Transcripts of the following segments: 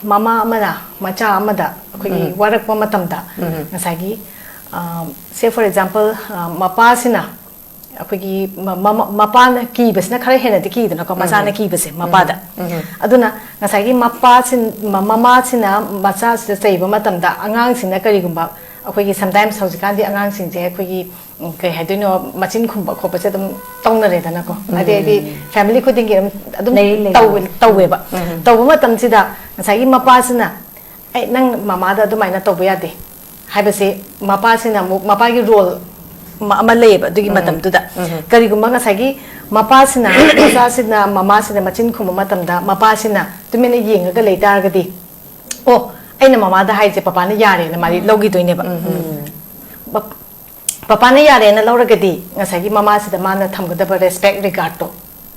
mama amada macha amada akhoi warak pa matamda ngasagi say for example mapa sina akhoi mapa ki besna khare hena de ki dana ko macha na ki bese mapa da aduna ngasagi mapa sin mama sina macha se seiba matamda angang sina kari gumba akhoi sometimes haujikan di angang sing je akhoi kai haidino machin khumba khopa se dum tongna re dana ko adi family khuding gi adum tawwe ba tawba matam sida ngasagi mapa sina ai nang mama da dumaina tawba yade haibase mapa sina mapa gi role ama leba dugi matam tuda kari gumba ngasagi mapa sina masa sina mama sina machin khumba matam da mapa sina tumena yenga ga leitar ga di oh aina mama da haije papa na yare na mari logi doine ba papa na yare na laura ga di ngasagi mama sida mana thamgada ba respect regard to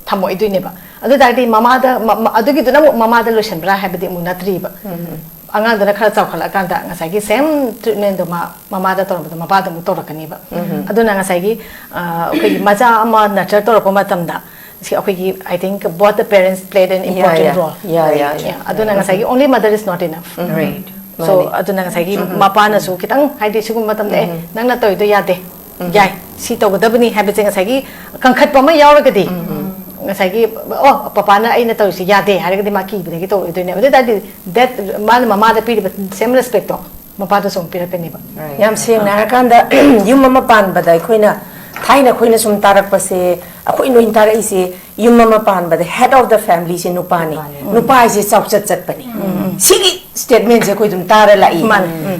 thamo iduine ba adu dai mama da adugi duna mama da lotion bra habidi munatri ba angang da khara chawkhala kan da ngasagi same treatment do mama da tor ba mama da mu tor rakani ba adu na ngasagi okay maja ama nature tor pa matam da okay I think both the parents played an important role adu na ngasagi only mother is not enough right so adu na ngasagi mapa na su kitang haidi sigum matam de nang na toy do yade yai si to godabni habit ngasagi kangkhat pa ma yaw rakadi ngasagi oh papa na ai na to si yade haragadi ma ki bide ki to do ne that man mama da pi same respect to mapa da som pi ra pe ni ba yam sing na kan da yum mama pan badai khoina thaina khoina sum tarak pase akhoi noin tarai se yum mama pan bada head of the family se nupani nupa se chawchat chat pani sigi statement je koi dum tara lai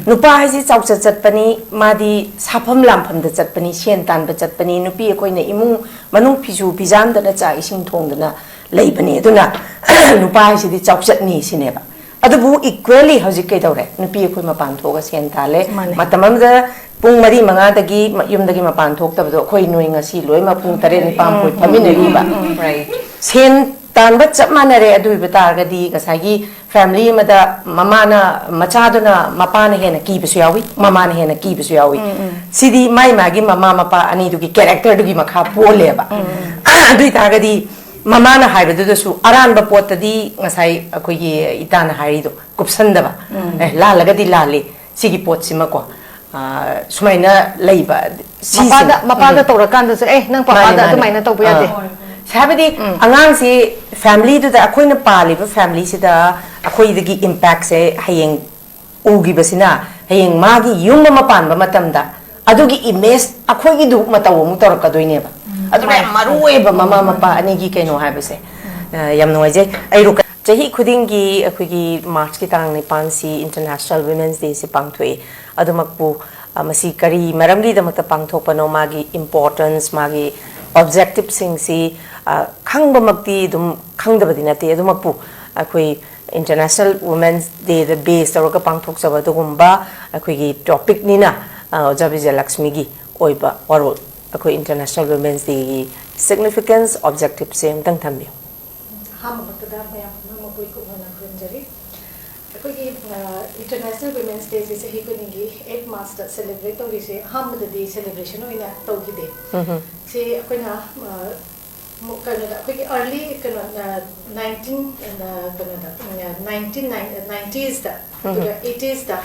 nupa se chawchat chat pani madi sapham lampham da chat pani sen tan ba chat pani nupi koi na imung manung phiju bijam da na cha ising thong da na lei pani aduna nupa se di chawchat ni sineba adubu equally hojik kai dawre nupi koi mapan thoga sen thale matamam da pung mari manga dagi yum dagi mapan thok ta do khoi noi nga si loi ma pung tare ni pam poi phamin ri ba right sen tan ba chap mana re adu ba tar ga di ga sagi family ma da mama na macha do na mapa na he na ki bisu yawi mama na he na ki bisu yawi sidi mai ma gi mama mapa ani du gi character du gi makha pole ba adu ta ga di mama na hai ba du su aran ba pot di ngasai akoi gi ita na hai do kupsan da ba la la ga di la le sigi pot sima ko sumaina leiba mapa da tora kan da nang papa da sumaina to bu yade sabadi angang si family du da akoi na pali ba family si da akoi dagi impact se hayeng ugi basina hayeng magi yum ma pan ba matam da adugi image akoi gi du mataw mu tor ka doine ba adu na marue ba mama mapa ani gi kaino ha ba se yam noi je ai ru chahi khuding gi akoi gi march ki tang ni pan si international women's day si pangthoi adumakpu masi kari maramgi da mata pangthok pano magi importance magi objective sing si khangba makti dum khangda badina te adumakpu akoi international women's day the base tawka pangthok sawa dugumba akoi gi topic ni na R.K Bijayalaxmi gi oiba warol akoi international women's day gi significance objective same tang thambi ham bakda me ma koi ko na khunjari International Women's Day is a 8 March celebrate to this Hamad Day celebration in Tokide. Say early 1990s da 80s da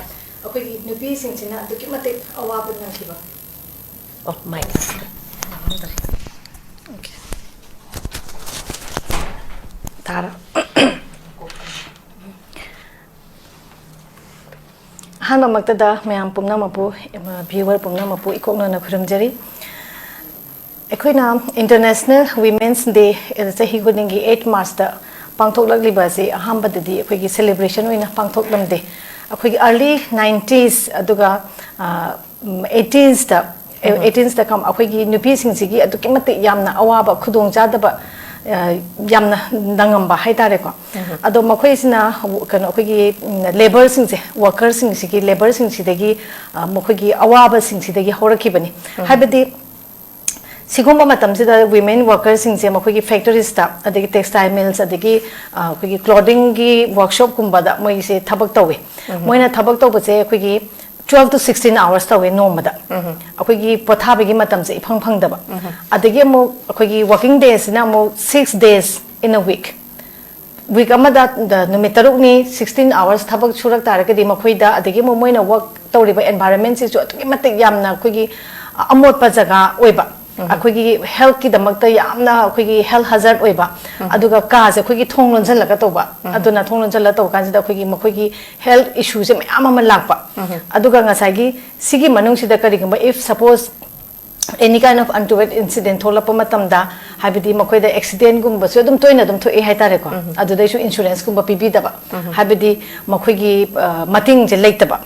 nupi singchina documented award na kiba. Oh my. Okay. Tara. Hano magtada mayam pumna mapu viewer pumna mapu ikokna na khuramjari ekoina International Women's Day chahi khudingi 8 March da pangthok lagliba se ahamba dadi ekoi celebration oina pangthok lamde ekoi early 90s aduga 18s da kam ekoi nupi singsi aduki mate yamna awaba khudong jadaba yamna dangamba haitare ko ado makhoi sina kano khoi labor sing se worker sing si labor sing si dagi makhoi awaba sing si dagi horaki bani habedi sigumba matam sida women workers sing se makhoi factory staff adagi textile mills adagi khoi clothing gi workshop kumba da moi se thabak tawe moina thabak taw se khoi 12 to 16 hours tawe nomada akhoi pothabagi matam se iphang phang daba adagi mo akhoi working days na mo 6 days in a week week amada numit tarukni 16 hours thabak surak taragadi makhoida adagi momoina work tawriba environment si chu atuki matik yamna khoi amot pa jaga oiba akhoi health ki damakta yamna khoi health hazard oiba aduga ka se khoi thong lon jal laga toba aduna thong lon jal to kan sida khoi makhoi health issues me ama lakpa aduga ngasagi sigi manung sida kari gamba if suppose any kind of untoward incident thola pa matamda habidi makhoi da accident gum basu dum toina dum thoi hai tare ko adu dai su insurance gum pibi da ba habidi makhoi gi mating je leitaba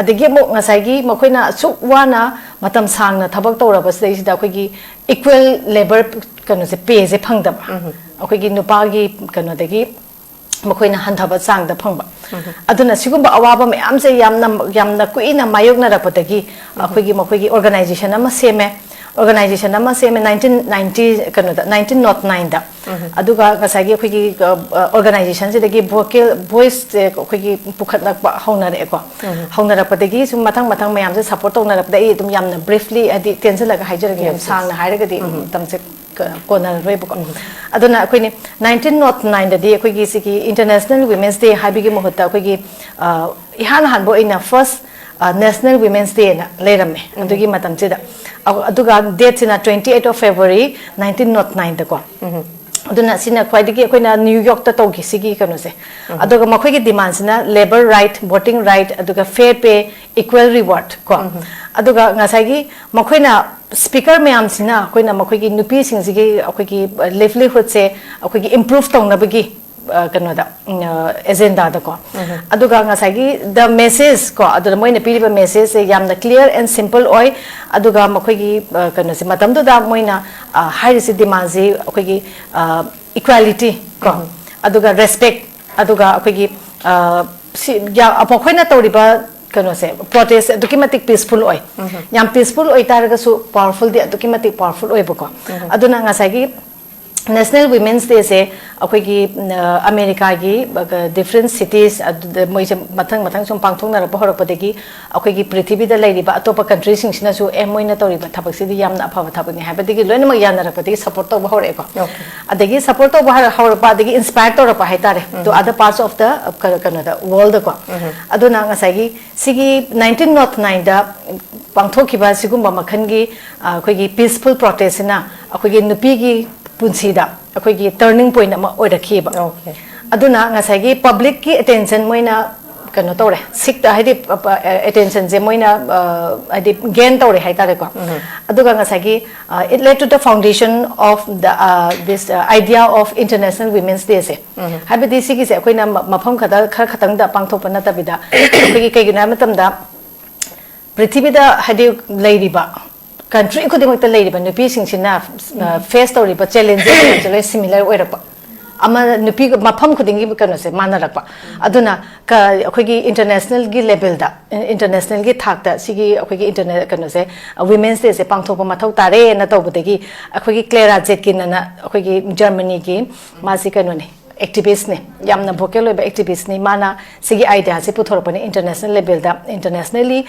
adigi mo ngasai gi makhoi na suk wana matam sangna thabak tora bas dai sida khoi gi equal labor kanu se pay je phangda ba khoi gi nupa gi kanu dagi makhoi na hanthaba sang da phangba aduna sigumba awaba me am se yamna kuina mayokna rapatagi makhoi gi organization ama seme organization ama seme 1990 kanu da 1909 da aduga kasagi khoi gi organization se dagi vocal voice khoi gi pukhat nak ba hauna re ko hauna rapatagi sum mathang mayam se support tona rapdai dum yamna briefly adi tension laga haijar gi sang na haira gadi tamse kona rebo aduna khoi ni 1909 da di khoi gi sigi international women's day habigi mohota khoi gi ihan hanbo ina first national women's day na lerame adugi matam chida aduga date na 28 of February 1909 da ko aduna sina khwaidigi koina New York ta togi sigi kanu se aduga makhoi gi demands na labor right voting right aduga fair pay equal reward ko aduga ngasai gi makhoina speaker mayam sina koina makhoi gi nupi sing sigi akhoi gi livelihood se akhoi gi improve tongna bagi kanu da agenda da ko aduga ngasai gi the message ko aduga moina piriba message se yamna clear and simple oi aduga makhoi gi kanu se matam da moina high se demands se akhoi gi equality ko aduga respect aduga akhoi gi ya apokhoi na toriba kano se protest documentic peaceful oi yam peaceful oi taraga su powerful de documentic powerful oi bako aduna ngasai gi National Women's Day se akhoi gi America gi different cities moi mathang sum pangthong na bahor padegi akhoi gi prithvi da lai riba atopa country sing sina su emoina tori ba thabak si di yamna apha thabak ni habadegi loina ma yana ra padegi support to bahor eko adegi support to bahor hor pa adegi inspire to ra pa haitare to other parts of the Canada world ko aduna ngasai gi sigi 1909 da pangthok ki ba sigumba makhan gi akhoi gi peaceful protest na akhoi gi nupi gi punsida akhoi gi turning point ama oirakhi ba aduna ngasai gi public ki attention moina kano tore sikta haidi attention je moina haidi gain tore haitare ko aduga ngasai gi it led to the foundation of the this idea of International Women's Day se habidi sigi se akoina mafam khada khatang da pangthok pana tabida akhoi gi kaigina matam da prithvi da haidi leiriba country ko dimak ta leiriba nupi singsina face toriba challenges le similar oirapa ama nupi mafam khudingi kano se manarakpa aduna ka akhoi gi international gi level da international gi thak da sigi akhoi gi internet kano se women's day se pangthok mathau tare na tawbudegi akhoi gi Clara Zetkin na akhoi gi Germany gi masi kano ne activist ne yamna vocal oiba activist ni mana sigi idea se puthorpani international level da internationally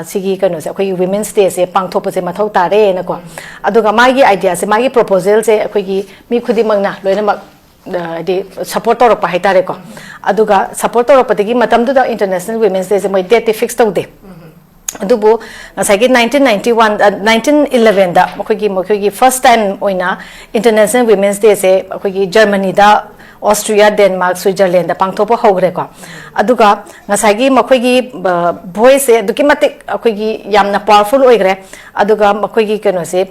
sigi kano se akhoi women's day se pangthok se mathau tare na ko aduga magi idea se magi proposal se akhoi gi mi khudi mangna loina mak di support tor pa haitare ko aduga support tor pategi matam du da International Women's Day se moi date fix tawde adubu ngasagi 1991 1911 da akhoi gi first time oina International Women's Day se akhoi gi Germany da Austria Denmark Switzerland da pangthopa hogre ko aduga ngasagi makhoi gi voice se documentic akhoi gi yamna powerful oigre aduga makhoi gi kano se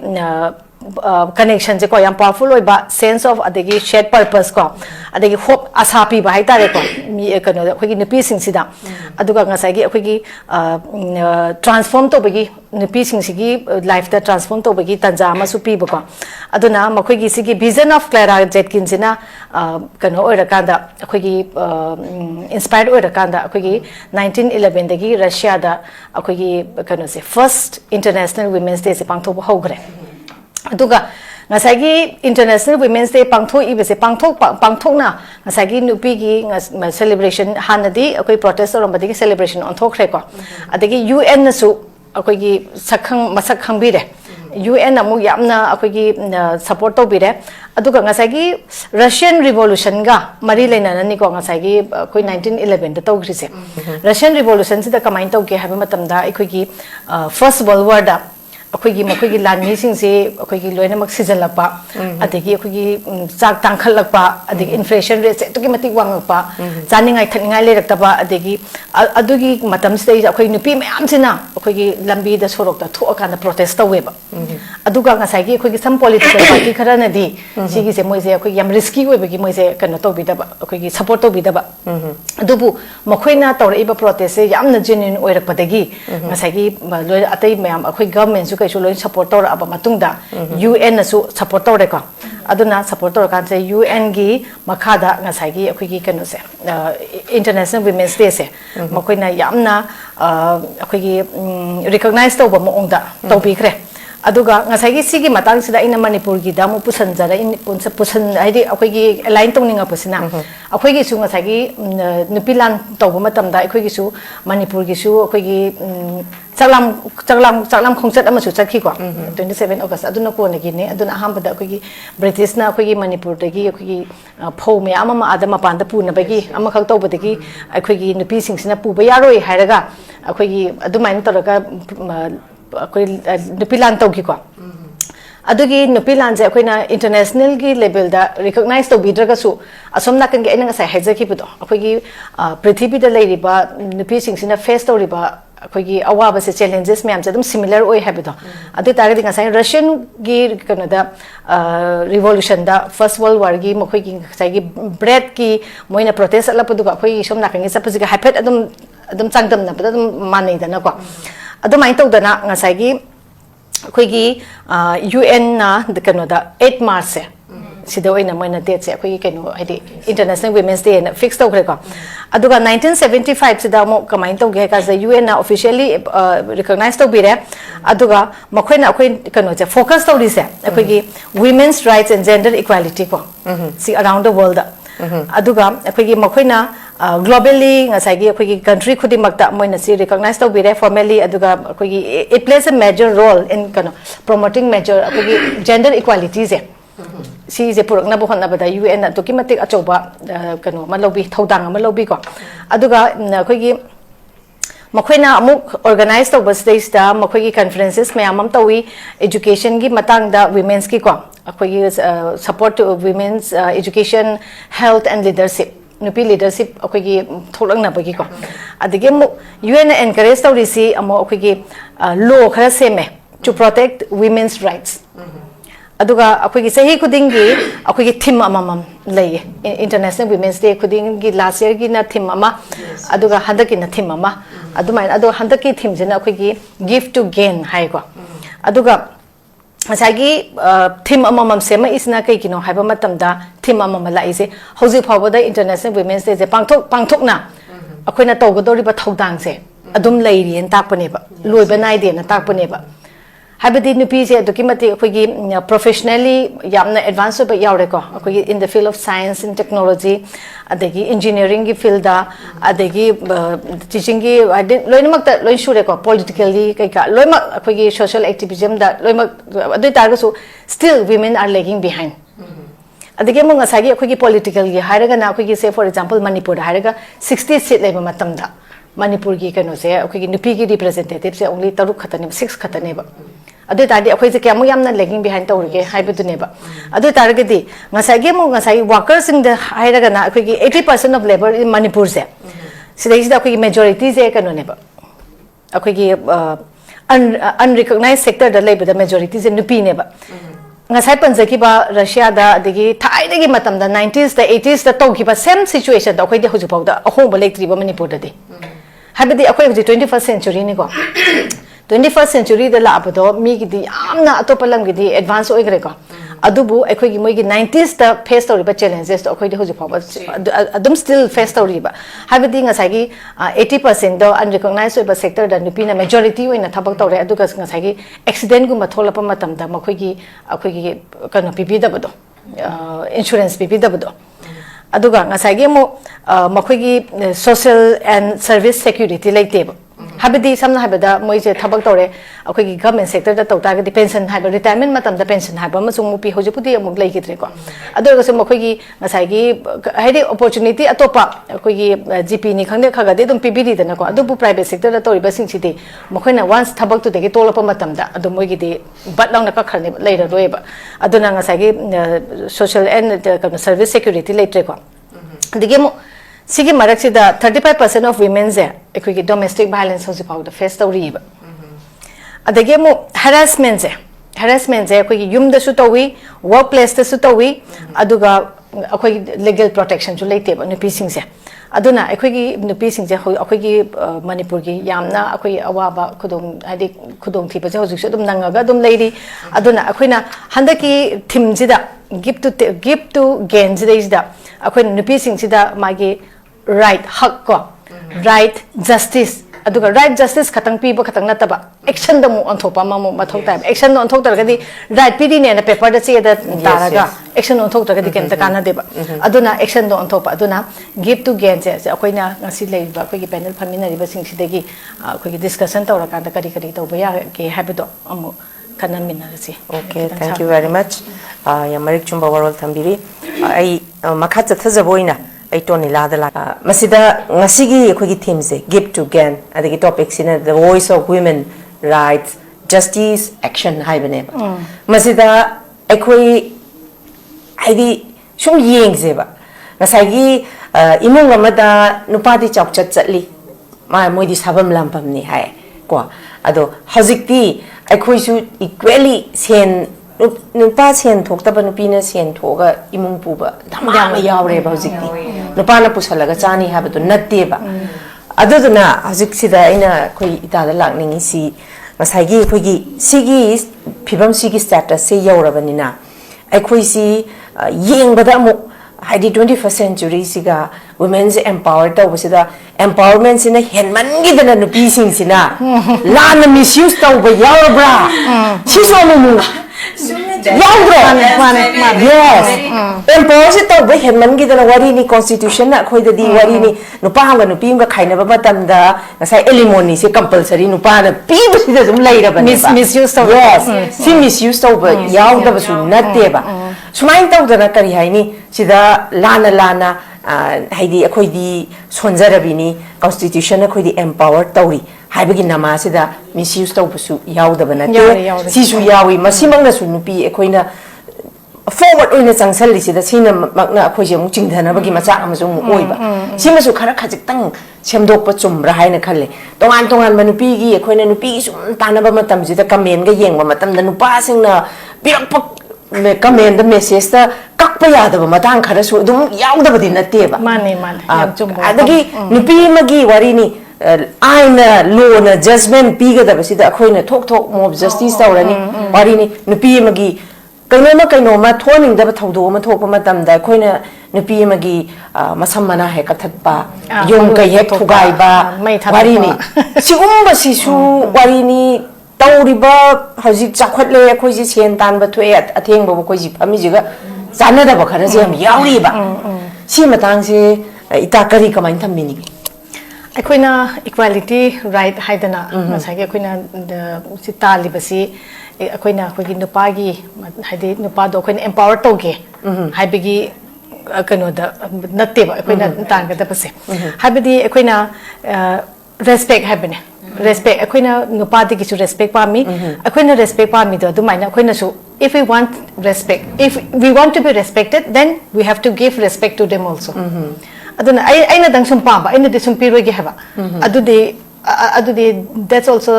connection je ko yam powerful oiba sense of adegi shared purpose ko adegi hope asapi ba haitare ko mi kano akhoi gi nupi sing sida aduga ngasai gi akhoi gi transform to bagi nupi sing sigi life da transform to bagi tanja ma su pi ba ko aduna makhoi gi sigi vision of Clara Zetkin sina kano oira kanda akhoi gi inspired oira kanda akhoi gi 1911 dagi Russia da akhoi gi kano se first International Women's Day se pangthok hogre aduga ngasagi International Women's Day pangthok ibese pangthok na ngasagi nupi gi celebration hanadi akoi protest or badi celebration on thokre ko adagi UN na su akoi gi sakhang masak khangbire UN amuk yamna akhoi support tawbire aduga ngasai gi Russian Revolution ga mari leina nani ko ngasai gi akhoi 1911 da tawgrise Russian Revolution sida kamain tawge haba matamda akhoi gi First World War da akhoi gi lanmi sing se akhoi gi loina mak sijalapa adegi akhoi gi chak tangkhalakpa adegi inflation rate se tuki mati wangpa chaningai thaningai lerakta adegi adugi matam se akhoi nupi mayam sina akhoi gi lambi da sorok ta thoka na protest taweba aduga ngasai gi akhoi gi some political party khara na di sigi se moise akhoi yam risky oiba gi moise kana tawbi da akhoi gi support tawbi da adubu makhoina tawraiba protest se yamna genuine oirakpadagi ngasai gi loi atai mayam akhoi government su kai loi support tawra aba matungda UN na su support tawre ko aduna support tawra kan se UN gi makhada ngasai gi akhoi gi kanu se International Women's Day se makhoina yamna akhoi gi recognize tawba mo ongda tawbi khre aduga ngasai gi sigi matang sida ina Manipur gi damu pusan jara in pusan haidi akhoi gi align tongninga pusina akhoi gi su ngasai gi nupilan tawba matam da akhoi gi su Manipur gi su akhoi gi chaklam khongchat ama su chakhi ko 27 August aduna ko ne gi ne aduna aham da akhoi gi British na akhoi gi Manipur da gi akhoi gi phau me ama ma adama panda pu na bagi ama khak tawba da gi akhoi gi nupi sing sina pu ba yaroi hairaga akhoi gi adumain taraga akhoi nupilan tawgi ko adugi nupilan je akhoi na international gi level da recognize to bidraga su asom na kan ge ina sai haja ki budo akhoi gi prithvi da leiri ba nupi sing sina face to riba akhoi gi awaba se challenges me am jadum similar oi habido adu target nga sai Russian gi kana da revolution da First World War gi mokhoi gi sai gi bread ki moina protest ala pudu akhoi gi som na kan ge sapasi ga hapet adum changdam na adum manai da na ko adum ai to da na nga sai gi akhoi gi UN na de kano da 8 March se sida oina moina date se akhoi gi kano hadi International Women's Day na fix to ko aduga 1975 sida mo kamain to ge ka the UN na officially recognize to bire aduga makhoina akhoi kano je focus to ri se akhoi gi women's rights and gender equality ko see around the world aduga akhoi gi makhoina globally ngasai gi akhoi gi country khudi makta moina si recognize to bire formally aduga akhoi gi it plays a major role in kano promoting major akhoi gi gender equality je si je puruk na bohon na bada UN na to ki matik achoba kano malobi thodang malobi ko aduga akhoi gi makhoina amuk organize to stage da makhoi gi conferences mayamam tawi education gi matang da women's ki ko akhoi gi support to women's education health and leadership nupi leadership akhoi gi tholang na bagi ko adige mu UN encourage to risi amo akhoi gi law khara seme to protect women's rights aduga akhoi gi sahi khuding gi akhoi gi theme amamam lei International Women's Day khuding gi last year gi na theme ama aduga handaki na theme ama adumai adu handaki theme jena akhoi gi give to gain hai ko aduga asagi theme amamam sema isna kai kino haiba matam da theme amam la ise hoji phawa da International Women's Day je pangthok na akhoi na tawgadori ba thodang se adum leiri en takpane ba loiba nai de na takpane ba habadi nupi se documentary akhoi gi professionally yamna advance ba yaure ko akhoi gi in the field of science and technology adegi engineering gi field da adegi teaching gi loimak ta loin sure ko politically kai ka loimak akhoi gi social activism da loimak adoi targa su still women are lagging behind adegi mo ngasagi akhoi gi political gi hairaga na akhoi gi say for example Manipur hairaga 60 seat leba matam da Manipur gi kano se akhoi gi nupi gi representative se only 3 khatane 6 khatane ba adu tadi akhoi se kyamu yamna lagging behind tawrge haibadu ne ba adu targedi ngasai ge mo ngasai workers in the hairaga na akhoi gi 80% of labor in Manipur se sidai sida akhoi gi majority se kano ne ba akhoi gi unrecognized sector da labor the majority se nupi ne ba ngasai panjaki ba Russia da adegi thai degi matam da 90s da 80s da toki ba same situation da akhoi de hoju pawda ahong ba lekri ba Manipur da de habidi akhoi ji 21st century ni ko 21st century da la abado mi gi di amna atopalam gi di advance oi gre ko adubu akhoi gi moi gi 90s da face to riba challenges to akhoi de hoju phawa adum still face to riba habidi ngasai gi 80% do unrecognized oiba sector da nupi na majority oina thabak tawre aduga ngasai gi accident gu ma tholapa matam da akhoi gi kana pipi da bado insurance pipi da bado aduga ngasai gi mo makhoi gi social and service security like table habidi samna habida moise thabak tore akhoi gi government sector da tawta ga pension haba retirement matam da pension haba masung mu pi hojipudi amuk lei gitre ko adu ga sem akhoi gi ngasai gi haidi opportunity atopa akhoi gi gp ni khangde khaga de dum pbd da na ko adu bu private sector da tori ba sing si de mokhoi na once thabak tu de gi tolapa matam da adu moi gi de bat long na ka kharne leira roi ba adu na ngasai gi social and service security leitre ko dige mo sigi marak sida 35% of women there equity domestic violence hosi pau the face to riba adage mo harassment je equity yum da su tawi workplace da su tawi aduga akoi legal protection ju leite ba nupi sing se aduna equity nupi sing je akoi gi manipur gi yamna akoi awaba khudong adi khudong thipa je hoji su dum nangaga dum leidi aduna akoina handaki thim jida give to gain jida akoi nupi sing sida magi right hak ko right justice aduga right justice khatang pi ba khatang nataba action da mu onthopa ma mu mathok ta action no onthok targadi right pd ne na paper da che da taraga action onthok targadi ken ta kana deba aduna action do onthopa aduna give to gain je akoina ngasi lei ba akoi gi panel famina ri ba sing sidagi akoi gi discussion tawra ka da kari kari to ba ya ke habdo amu kana minarasi. Okay, thank you very much. Ya marik chumba warol thambiri ai makha chathajaboina ai toni lada la masida ngasigi khoi gi theme se give to gain adigi topic sina the voice of women rights justice action hai bane masida akhoi aidi sum yeng se ba ngasagi imung amada nupadi chawchat chatli ma moi di sabam lampam ni hai ko ado hojikti akhoi su equally sen nupa sen thokta nupi na sen thoga imung puba dama yawre ba hojikti nupa na pusalaga chani ha batu natte ba aduduna hojik sida ina khoi ita da lakningi si ngasai gi sigi phibam sigi status se yawrabanina akhoi si yengbada mu haidi 21st century siga women's empower ta wasida empowerment sina henman gi dana nupi sing sina lana misuse ta ba yawra chiso mu yes empower se ta ba henman gi dana wari ni constitution na khoi da di wari ni nupa ha ga nupi ga khaina ba matam da ngasai alimony se compulsory nupa na pi ba sida zum laira ba misuse ta yes si misuse ta ba yaw da ba su natte ba sumain ta da na kari haini sida lana haidi akhoi di sonjarabini constitution akhoi di empower tawri haibagi nama sida misuse tawbusu yawdaba na sisu yawi masimang na sunupi akhoina forward oina changsali sida sina makna akhoi je mu chingdhana bagi macha amaju mu oiba simasu khara khajik tang semdokpa chumra haina khalle tongan manupi gi akhoina nupi gi sum tanaba matam jida comment ga yengba matam da nupa singna birakpa comment the message ta kakpa yadaba matang khara su dum yawdaba natte ba mane yam chumbo adagi nupi magi wari ni aina law na judgment piga da basida akhoina thok mob justice tawrani wari ni nupi magi kaino ma thoning da thawdo ma thokpa matam da akhoina nupi magi masammana he kathatpa yong kai he thugai ba wari ni sigumba sisu wari ni tawriba hojik chakhatle akhoi ji sen tan ba thoi atheng ba khoi ji phami jiga jana da ba khara je am yauri ba si matang se ita kari kamain thammini akoina equality right haidana masagi akoina si tali basi akoina akogi nupagi haidi nupa do akoina empower toge haibigi kano da natte ba akoina tanga da basi haibidi akoina respect haibene respect akoina nupadi ki su respect pa mi akoina respect pa mi do dumaina akoina su if we want respect if we want to be respected then we have to give respect to them also aduna aina dang sum pa ba aina de sum piro gi haba adudi that's also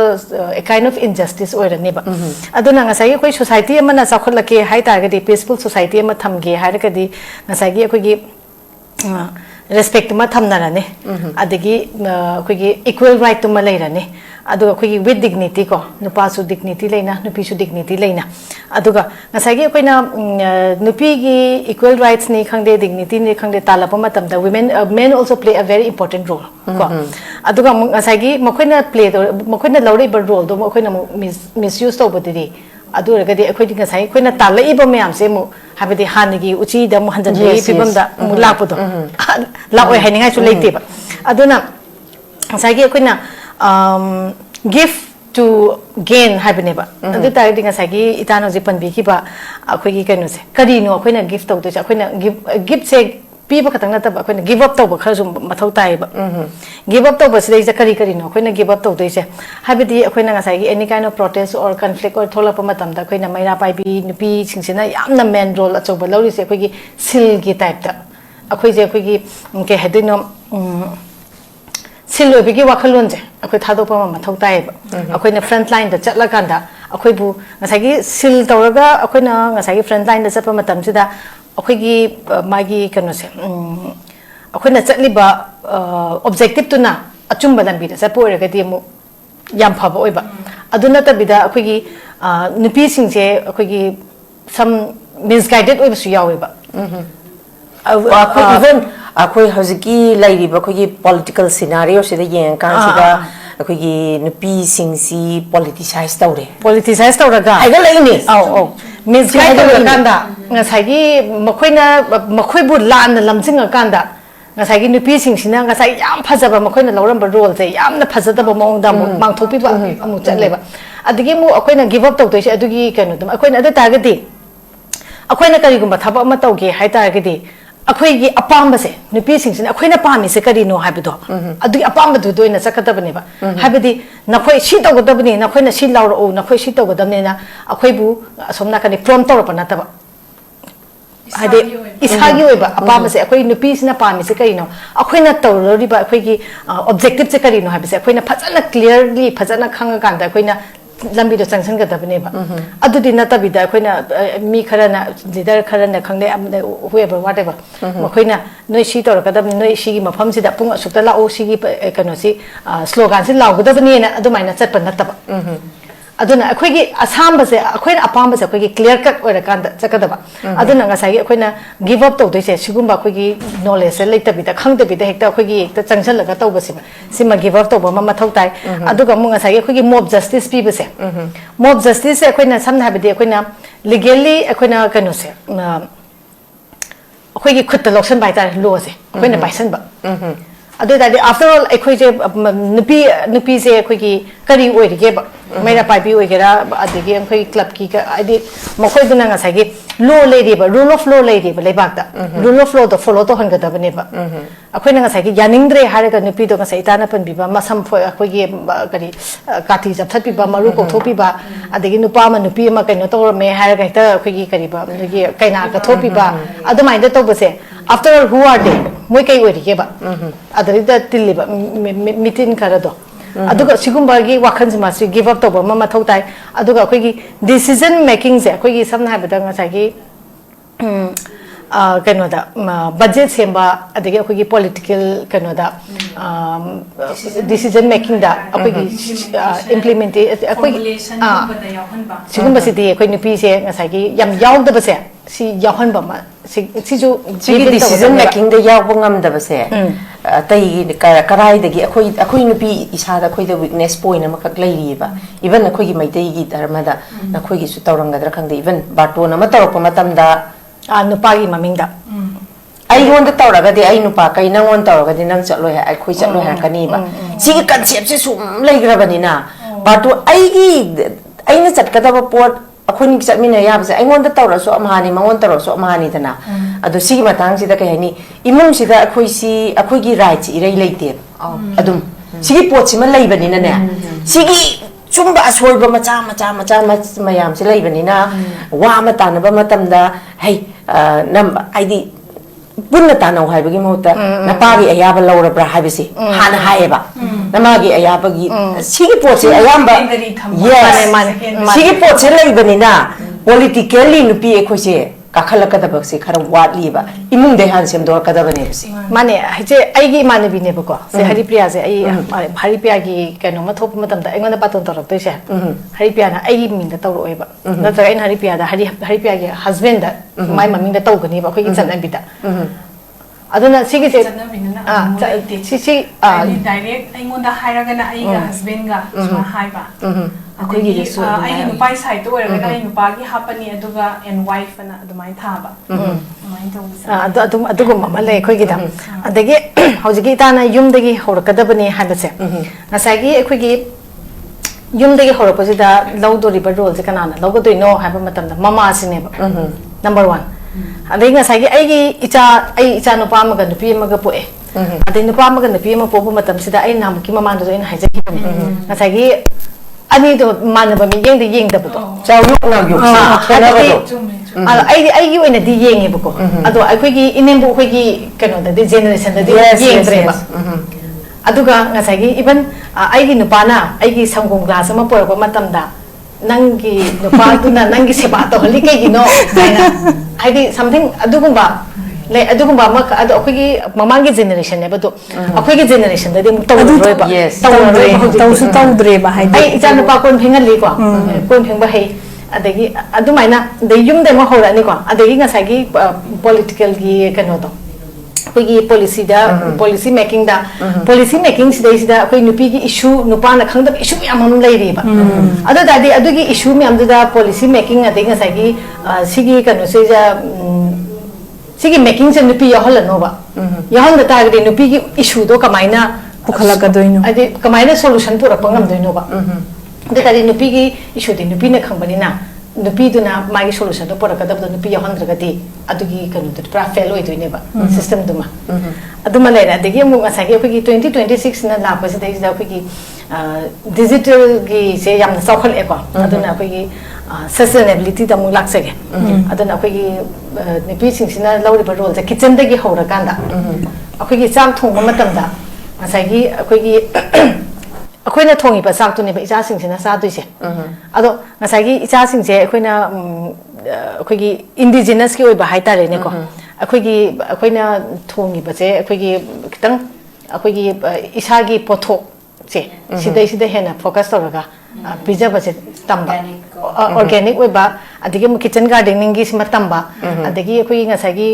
a kind of injustice oirani ba aduna ngasai koi society amana sakholake hai targadi peaceful society ama thamge hairagadi ngasai gi koi gi respect ma thamnarane adigi koi gi equal right to ma leirane aduga koi gi with dignity ko nupa su dignity leina nupi su dignity leina aduga ngasai gi koi na nupi gi equal rights ni khangde dignity ni khangde talapa matam da women men also play a very important role ko aduga ngasai gi mokoina play mokoina lawri bar role do mokoina misuse to bodiri adu ragadi akhoi dinga sai khoina tala iba myam se mu habedi hanigi uchi da mu hanjan bi pibam da mu lapudo la oi haninga chu leite ba aduna sai gi khoina give to gain haibneba adu tardi ngasagi itano ji panbi ki ba akhoi gi kanu se kari no akhoi na gift to se akhoi na gift se piba khatang na ta ba akhoi na give up to ba khara sum mathau tai ba give up to ba se dei kari kari no akhoi na give up to dei se habidi akhoi na ngasagi any kind of protest or conflict or thola pa matam da akhoi na maira pai bi nupi singsina yamna main role achoba lori se akhoi gi sil gi type ta akhoi je akhoi gi ke hedino sil bigi wakhalun je akhoi thado pa ma thau tai ba akhoi na front line da chatla kanda akhoi bu ngasagi sil tawraga akhoi na ngasagi front line da chapa matam sida akhoi gi magi kanu se akhoi na chatli ba objective tu na achumba lambi da sapo ra ga di mu yam phaba oi ba aduna ta bida akhoi gi nupi sing je akhoi gi some misguided oi ba su yawe ba even akhoi hojiki lairiba khoi political scenario se de yen kan sida akhoi nupi singsi politicize tawraga aiga laini au misguided kanda ngasagi makhoi bu lan lamjing kanda ngasagi nupi singsina ngasai yam phajaba makhoi na lauram ba role se yamna phajadaba mongda mangthopi ba amu chatleba adigi mu akhoi na give up tawtoi se adugi kanu dum akhoi na ada targeti akhoi na kari gumba thaba ma tawge hai targeti akhoi gi apamba se nupi singsina akhoi na pami se kari no habido adu apamba du doina sakadabani ba habidi nakhoi si tawgadabani nakhoi na si lauro o nakhoi si tawgadamne na akhoi bu somna kani prompt tawra pa nataba hade isagi oiba apamba se akhoi nupi sina pami se kari no akhoi na tawrori ba akhoi gi objective se kari no habise akhoi na phajana clearly phajana khanga kanda akhoi na lambi do changsan ga dabne ba adu din nata bida akhoi na mi khara na leader khara na khangne amne whoever whatever akhoi na noi si tor ka dabni noi si gi mafam si da pung asukta la o si gi kano si slogan si law ga dabni na adu maina chat pa nata ba aduna akhoi gi asam ba se akhoi na apam ba se akhoi gi clear cut ora kan da chakada ba aduna ngasai gi akhoi na give up to doi se sigum ba akhoi gi knowledge se leita bida khang de bida hekta akhoi gi ekta changsan la ga to ba si ba sima give up to ba ma thau tai aduga mu ngasai gi akhoi gi mob justice pi ba se mob justice se akhoi na samna ha bidi akhoi na legally akhoi na kanu se akhoi gi khut ta loksan bai ta lo se akhoi na baisan ba adu da after all akhoi je nupi se akhoi gi kari oi ri ge ba maina pai bi oi gera adigi akhoi club ki ka adi makhoi duna ngasai gi law lady ba rule of law lady ba lebak da rule of law to follow to han ga da bane ba akhoi na ngasai gi yaningdre hare ga nupi do ngasai ta na pan bi ba masam phoi akhoi gi kari kati jap that bi ba maru ko thopi ba adigi nupa ma nupi ma kaino to me hare ga ta akhoi gi kari ba gi kaina ka thopi ba adu mai da to ba se after all who are they moi kai oi ri ge ba adari da tilli ba mitin kara do aduga sigumba gi wakhan ji masi give up to ba ma thau tai aduga akhoi gi decision making se akhoi gi samna ha bada ngasai gi kano da budget semba adigi akhoi gi political kano da decision making da akhoi gi implement akhoi sigumba si de akhoi nupi se ngasai gi yam yaw da ba se si yawan ba ma si ju decision making da yaw bangam da ba se tai karai da gi akhoi nupi isa da akhoi da weakness point ma khak lai ri ba even akhoi gi mai dai gi dharma da akhoi gi su tawranga dra khang da even baton ma tawrpa matam da nupa gi maming da ai gon da tawraga de ai nupa kai nang on tawraga de nang chatloi ha akhoi chatloi ha kani ba si gi concept si sum lai gra bani na batu ai gi ai na chat ka da pot akhoi ni chat mi na ya ba ai gon da tawra so amhani mangon tawra so amhani dana adu si gi matang si da kai ni imum si da akhoi gi right irei leite adum si gi pot si ma lai bani na ne si gi chumba asoi ba macha mayam si lai bani na wa ma ta na ba matam da hey nam ai di bunna ta na hai ba gi mota na pa gi aya ba laura bra hai bisi han hai ba na ma gi aya ba gi si gi pot si ayam ba yes si gi pot si lai bani na politically nupi e khoi se kakhala ka da ba si khara wat li ba imung de han sem dor ka da bani si mane haje ai gi mane bi ne ba ko se haripriya se ai haripriya gi kano ma thop matam da engona paton tor to se haripriya na ai gi min da tawro ba na ta ai haripriya da haripriya gi husband da mai maming da taw gani ba khoi gi chan bi da aduna sigi se direct aingonda hairagana aiga husband ga suma haiba akhoi gi su ai nupai side to eragana ai nupa gi hapani aduga and wife na adumai thaba adugum male akhoi gi da adagi hojigi tana yum dagi horakadabani habase nasagi akhoi gi yum dagi horakosida lawdori ba role se kanana lawgodoi no haba matamda mama sine ba number 1 adai ngasagi ai icha no pa maga nupi maga poe adai no pa maga nupi ma pobu matam sida ai nam ki mama do ina haijaki ngasagi ani do manaba mi yeng da budo chaw yuk na yuk khana ba do ai yu ina di yeng e buko ado ai khoi gi inembu khoi gi kano da generation da yeng treba aduga ngasagi even ai gi nupana ai gi samgong glass ma por ko matam da nangi nupa tuna nangi seba to holi ke gino daina haidi something adugumba le adugumba ma adu akhoi mamangi generation ne badu akhoi generation da dem tawroi ba tawdre ba haidi ai ija nupa kon phengali ko kon phengba hei adagi adumaina de yum de ma hora ni ko adagi ngasagi political gi kano to akhoi policy making sida akhoi nupi gi issue nupa na khangda issue yam ham lei ri ba adu da di adu gi issue mi am da policy making adai ngasagi sigi kano se ja sigi making se nupi ya hola no ba ya hol da ta gi nupi gi issue do kamaina pukhala ka doino adi kamaina solution pura pangam doino ba de ta di nupi gi issue di nupi na khangbani na nupi duna magi solution do pura ka da nupi ya hondra ga di adu gi kanu to pra fail oi doine ba system duma aduma le na de gi mu asagi akhoi 2026 na la pa se da akhoi digital gi se yam na sakhal e ko aduna akhoi sustainability da mu laksage aduna akhoi nupi sing sina lawri ba role ja kitchen da gi hora kanda akhoi cham thong ma matam da asagi akhoi akhoi na thongi ba sak tu ne ba icha sing sina sa dui se ado ngasagi icha sing se akhoi na akhoi indigenous ki oi ba hai tare ne ko akhoi na thongi ba se akhoi kitang akhoi isa gi pothok se sida hena focus toraga pizza ba se tamba organic oi ba adigi kitchen gardening gi sima tamba adigi akhoi ngasagi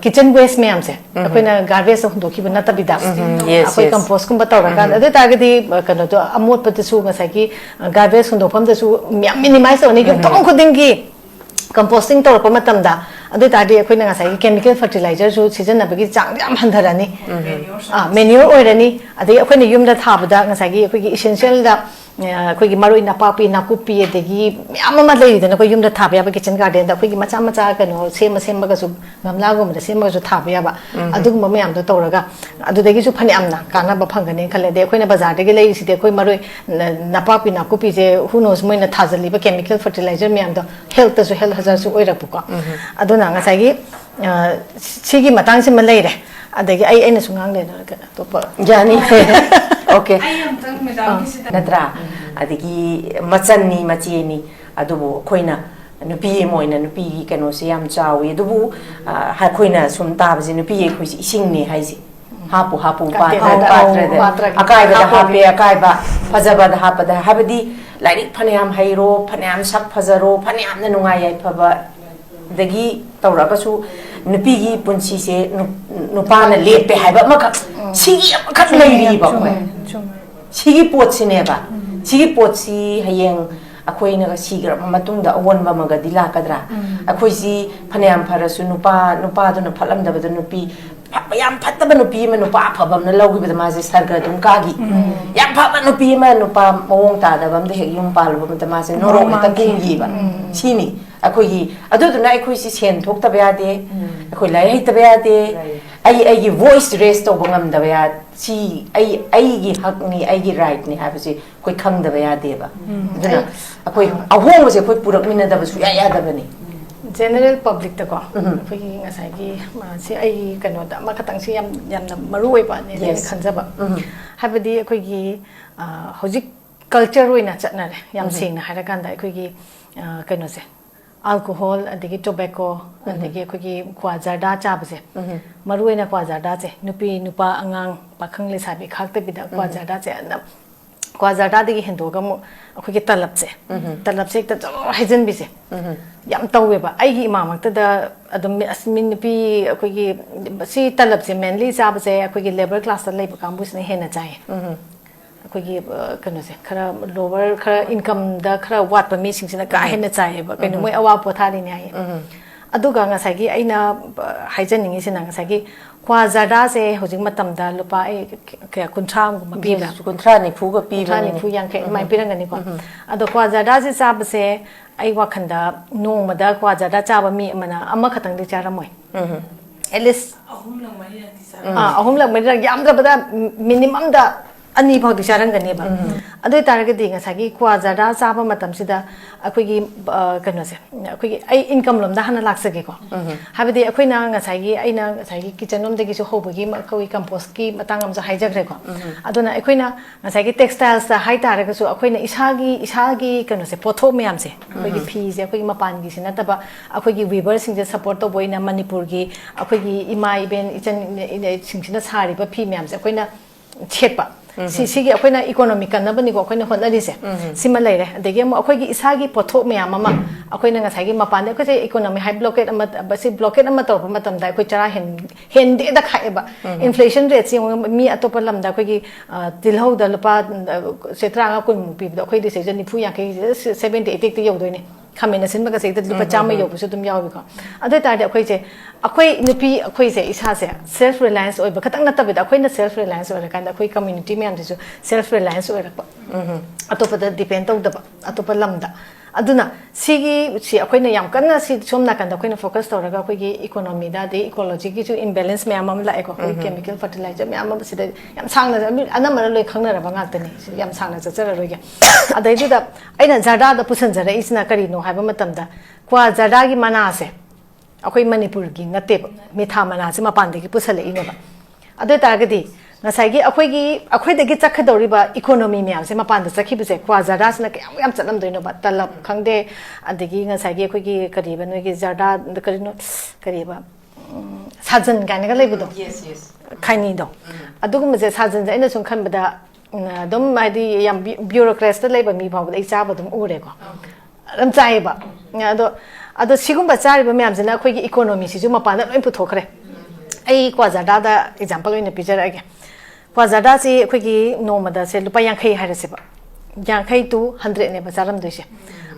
kitchen waste me am se akhoi na garbage hundoki ba nata bida akhoi compost kum ba toraga adu tagadi kano to amot pa su ngasagi garbage hundofam da su minimize oni gi tong khuding gi composting to pa matam da adu tadi akhoi na ngasagi chemical fertilizer su season na bagi chang yam handharani manure oirani adigi akhoi na yum da thabada ngasagi akhoi essential da akhoi maroi na papi na kupi adigi yam ma lei da akhoi yum da thabya ba kitchen garden da akhoi macha kano sema ga su gamla gum da sema su thabya ba adu ma yam da toraga adu dagi su phani amna kana ba phangane khale de akhoi na bazar de lei si de akhoi maroi na papi na kupi je who knows moi na thazali ba chemical fertilizer me am da health da su health hazard su oira puka adu na ngasagi sigi matang se ma leire adagi ai na sungang le na to pa jani okay ai am tang madam ki sida natra adigi machanni machini adubu khoina nupi moina nupi kano se yam chawi adubu ha khoina sum tabji nupi khoi ising ne haisi hapu patra akai ba hape akai ba fajaba da hapa da habadi lairi phanayam hairo phanayam sak fajaro phanayam na nungai yai phaba dagi tawra ka su nupi gi punsi se nupa na lepe haiba makak sigi makak leiri ba khoi sigi pot sine ba sigi pot si hayeng akhoi na sigra matung da awon ba maga dila kadra akhoi si phanayam pharasu nupa du na phalam da ba nupi yam phattaba nupi ma nupa phabam na lawgi ba ma se sarga dum kagi yam phaba nupi ma nupa mawong ta da bam de hek yum pal ba ma ma se noro ta kungi ba sini akhoi adu du na akhoi si sen thok ta ba de akhoi lai hai ta ba de ai gi voice raise to bangam da ba si ai gi hak ni ai gi right ni ha ba si koi khang da ba de ba duna akhoi ahong se koi purak mina da ba su ya da ba ni general public ta ko akhoi ngasagi si ai kano da ma khatang si yam na marui ba ne khanjaba habadi akhoi gi hojik culture roina chatna yam sing na hara kan da akhoi gi kano se alcohol adigi tobacco adigi akhoi khwa jarda chabse maruina khwa jarda che nupi nupa angang pakhang le sabi khakte bida khwa jarda che na Quazada the Hindogamu, okay, Talapse, Talapse, that's all Hazen busy. Yam Taweba, I mamma to the Minipi, see Talapse, mainly Sabase, a quick labor class and labor campus in Henachai. Quick lower income, the what permissions in a guy in the Chai, but when we are potali. Aduga Sagi, Aina Hygienic is in Nagasaki. Quazada say, Hosing Matamda, Lupa, Kuntram, Mabila, Kuntrani, Puga, Trani, Puyank, my Piranganico. Ado Quazada is Abase, I wakanda, no Mada, Quazada, Chaba, me, Mana, Amakatang de Charamoy. At least a home like Yamda, but minimum the Ani about the Sharanganiba. Other targeting a Sagi, Quazada, Saba Matamsida, a quickie canose, a quick income lum, the Hana Laxagico. Have the Aquina, a Sagi, Aina, Sagi, kitchen, the Gisu Hope, a Koi compost, Matangam, the hijack. Adona Aquina, a Sagi textiles, the high target, so Aquina Ishagi, canose, Potomiamse, a quickie peas, a quick Mapangis, and Nataba, a quickie reversing the support of Boina Manipurgi, a quickie Imai Ben, it's in a Chinchinas Hari, but Pimiams, Aquina Chepa. Sigi akoina economic kanabani ko akoina honari se similar adegi mo akoi isagi pothok meyam ama akoina ngasagi mapane ko se economic high blockade ama basi blockade ama tor matam da ko chara hen de da khaiba inflation rate mi atopa lamda ko gi tilhau da lupa setranga kun mu pi da ko di se jani phu yang ke 70 80 ti yodoi Kamina Simba say that Lupachama Yoputum Yavico. Other time, Aquay Nipi, Aquay is has self reliance or Bacatana with Aquina self reliance or a kind of quick community man self reliance or a top of the depend of the Atopa Lambda. Aduna, Sigi, she Aquina Yamkana, see Somnak and the Queen focused or a quick economy that the ecology to imbalance me among like chemical fertilizer. Me among the Yam a number of Kanga Bangatani, Yam Sanas, etc. They did up. I know Zada the Pusanza is Nakarino, have a matamda. Qua Zadagi Manase, Aquay Manipurgi, Natip, Mitamanasi, Mapandi, Pusale Ineva. Other targeti, Nasagi, Aquay the Gitakadoriba economy meam, Semapanda, Sakibuse, Qua Zadas, I'm telling you about Talab, Kangde, and the Ging, Sagi, Quigi, Kariban, Zada, the Karino, Kariba. Sazen Ganagalibudo. Yes. Kainido. Adugum says Sazen, the Innocent Kambada. Don't my the bureaucrats the labor me about the Sabbath Urego. I'm Zaiba. Other Sigumba Zariba Mams and a quick economy, Sizuma Pana and Putokre. A Quazada example in the picture again. Quazadasi, quickie nomada said Lupayanke had a sipper. Yankai 200 never Saram Dish.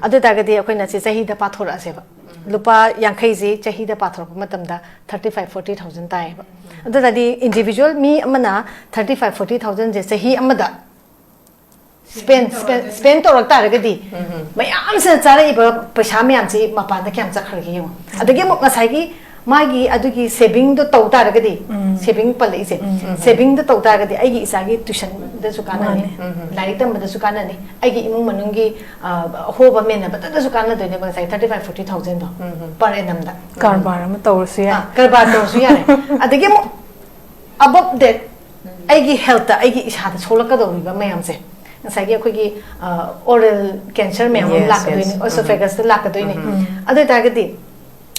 Other Dagadi acquaintance is a hida pathora seva. Lupa Yankazi, Chahida Patro, Matamda, 35,000-40,000 time. The individual me amana 35,000-40,000 is a he amada. Spend or targeti. My arms and Zariba, Pashamiansi, Mapanda Camp Zakari. At the game of Masagi, Magi Aduki saving the Totargadi, saving police, saving the Totargadi, Agi Sagi Tushan, the Sukana, like them with the Sukanani, Agi Manungi, Hova Mena, but the Sukana, they never say 35,000-40,000 per annum. Carbaram Torsia. Carbaram. At the game above that, Agi health, Agi is had a solacado, Mayamse. Sagi Quigi oral cancer, Mayam Lakaduini, also Fegas the Lakaduini. Other targeti.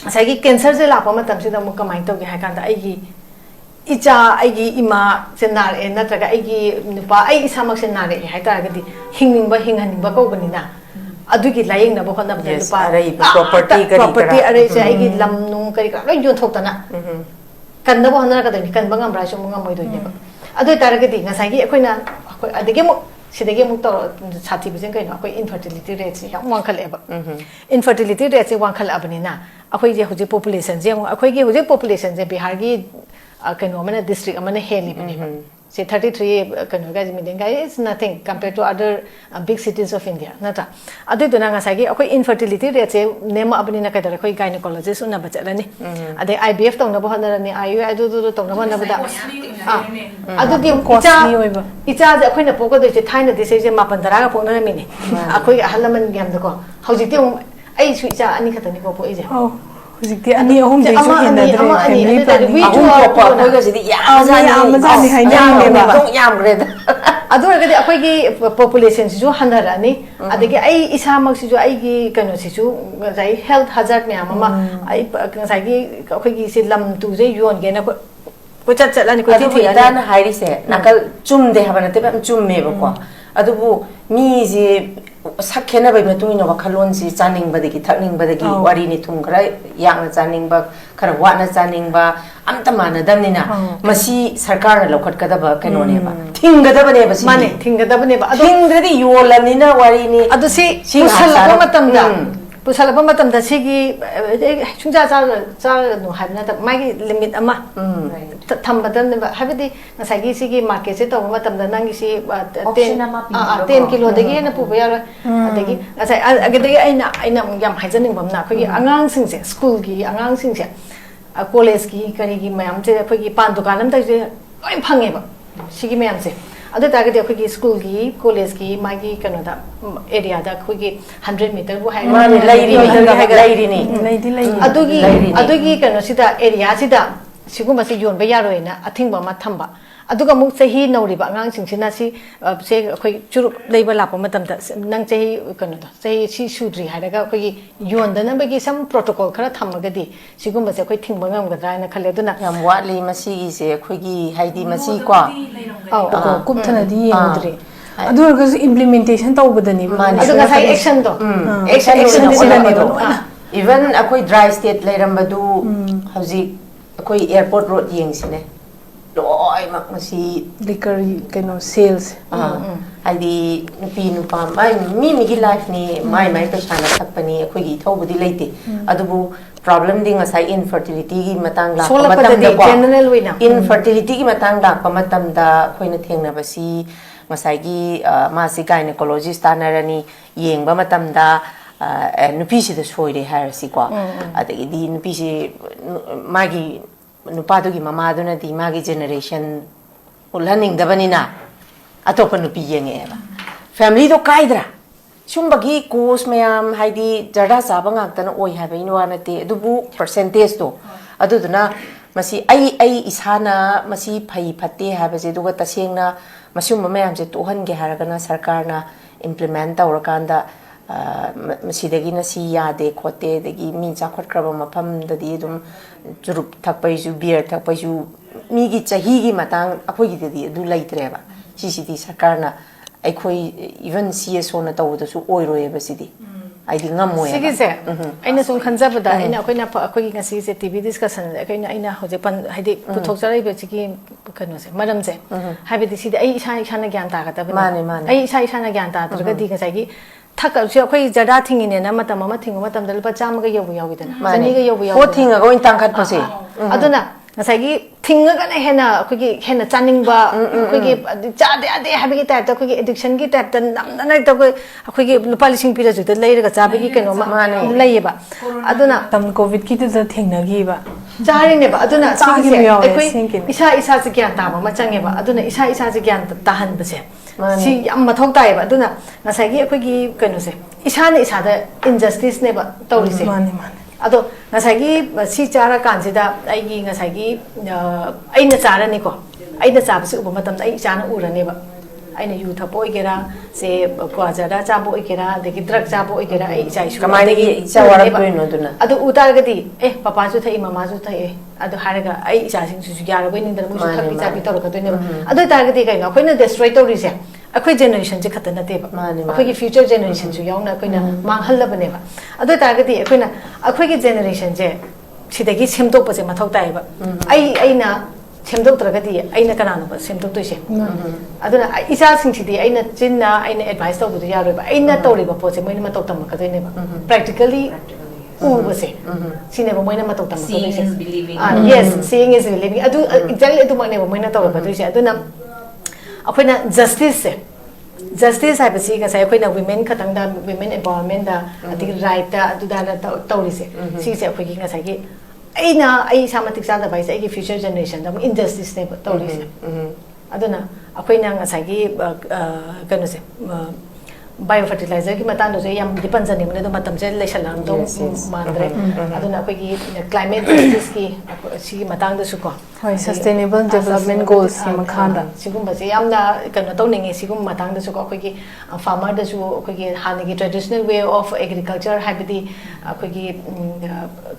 Sagi cancer the lapama tamsi the Mukamito Hakanda Igi Icha Igi Ima Senar and Natraga Igi Nupa I Samak Senari Haitagadi Hinging by Hingan Bakobanina. Aduki lying the Bokana property arrange Igi Lam Nunka, like you talk Tana. Can the Bonaka can Bangam Brasham Modo. Other targeting Nasagi Aquina at the game. See the game of Sati Bizinka, infertility rates, one caliber. Infertility rates, one calabanina. Aquaji Huji population, Aquaji Huji population, the Bihagi, a Kanomana district, Amana Haley. Say 33 Kanogas is nothing compared to other big cities of India. Nata. Other than Nagasaki, infertility rates, name Abanina Kadaka gynecologist, Unabatarani. At the IBF Tonabahana, I do the Tonabana. I do give Costa. It's a queen of Poco, the tiny decision Mapandara Ponamini. A quick Halaman Gamdaco. How's it doing? I switch out any Catanico poison. Oh. Ani home days in the we do our population is 100 ani adagi ai isamak siju ai kano siju zai health hazard me mama ai sagi akhoi si lam tu je yon ge na ko chat chat lani ko ti dan hairi se nakal chum de habana te bam chum me ba ko adubu mi ji sakhena bai metu ina wakhalon si chaning badagi thakning badagi wari ni thum khara yang chaning ba khara wa na chaning ba amta mana damnina masi sarkar na lokhat kada ba kanone ba thingada bane ba si mane thingada bane ba adu thingdri yolamnina wari ni adu si pusala matamda pusala matamda sigi chungja cha no habna ta magi limit ama thambadam ba habidi nasagi sigi market se to matamda nangi si 10 kilo dagi na pu ya adagi asai agadi aina yam haijaning bamna khoi angang sing se school gi angang sing se college gi kari gi mayam se khoi gi pan dukan am ta je loi phange ba sigi mayam se adu ta ga khoi gi school gi college gi magi kano da area da khoi gi 100 meter bu hai mani lairi ni adugi kano sida area sida siguma si yon ba yaroi na athingba ma thamba aduga mu chahi nauriba angang singsina si se khoi churu leiba lapa matam da nang chahi kano da chahi si sudri haraga khoi yon da na bagi sam protocol khara thamaga di siguma se khoi thingba ngam gadra na khale duna yam watli masi gi se khoi gi haidi masi kwa kum thana di yengudri adu ga implementation tawbadani adu ga sai action do action even akoi dry state leirambadu hauji akoi airport road yengsine loi mak masi liquor kano sales haidi nupi nupa mai mi gi life ni mai pesa na thakpani akoi gi thobudi leite adubu problem ding asai infertility gi matang la matam da general wina infertility gi matang la matam da khoina thengna basi masai gi masi gynecologist tanarani yengba matam da nupi si da soire harasi kwa adagi di nupi si magi nupa gi mama duna di magi generation ulhaning dabanina atopa nupi yenge ba family do kaidra sumbagi course mayam haidi jarda saba ngakta na oi haba inwa na te adubu percentage to aduduna masi ai isana masi phai phatte haba je duga tasengna masum mayam je tohan ge haragana sarkar na implement tawrakanda masidagi na si yade khote dagi mi chakhot kraba mafam dadi dum jurup thakpai ju beer thakpai ju mi gi chahi gi matang akhoi gi dadi du laitreba sisidi sarkar na akhoi even CSO na tawda su oiroi ba sidi aidi ngamoy sigi se aina sum khanjaba da aina akoina akhoi gi ngasi se TV discussion aina hoje pan haidi puthok charai be chiki kano se maram se habidi sidi ai isa na gyan ta ga ta mane ai isa na gyan ta ga di ga sai thak se akhoi jada thingine na matam ma thingu matam dal pa cham ga yobu yawidana jani ga yobu yaw ho thinga go intang khat pase aduna nasagi thinga ga na hena akhoi hena chaning ba akhoi chade ade habigi type ta akhoi addiction gi type ta namna ta akhoi lupa lising pira ju ta leira ga chabigi keno ma leiba aduna tam covid ki ta thengna gi ba charing ne ba aduna akhoi isa se gyan ta ma change ba aduna isa se gyan ta han ba se si yam mathok tai ba aduna nasagi akhoi gi keno se isa da injustice ne ba tawri se ado nasagi si chara kansida aigi nasagi aina chara ni ko aina chaba su uba matam ai chana urane ba aina yu thapo igera se kwajara chabo igera de drug chabo igera ai chai su kamani gi chawara poino duna ado utar gadi papa su thai mama su thai ado haraga ai cha sing su gyara boi ning da mu su thapi chapi tor ka doine ba ado tar gadi kai nga khoina destroy tori se akhoi generation je khatana te ba akhoi gi future generation ju yauna khoina manghal la bane ba ado tar gadi khoina akhoi gi generation je sidagi semtok pa je mathok tai ba aina semtok tragadi aina kanana ba semtok to se aduna isa sing sidi aina chinna aina advice to bu ya ro ba aina tori ba po je moina matok tam ka doine ba practically ubase sine ba moina matok tam ka doine se yes seeing is believing adu exactly adu mane ba moina to ba to se aduna akhoi justice hai basi ga sai akhoi na women khatang da women empowerment da adi right da adu da tawri se si se akhoi gi ga sai gi ai samatik sa da bai sai gi future generation da injustice ne tawri se aduna akhoi na ga sai gi kanu se biofertilizer ki matang do se yam dipan jani mane do matam se lesalang do mandre aduna akhoi gi climate justice ki si matang da su ko sustainable development goals si makhanda sigum ba se yamna kanu to ningi sigum matang da su ko akhoi gi farmer da su akhoi gi hana gi traditional way of agriculture habidi akhoi gi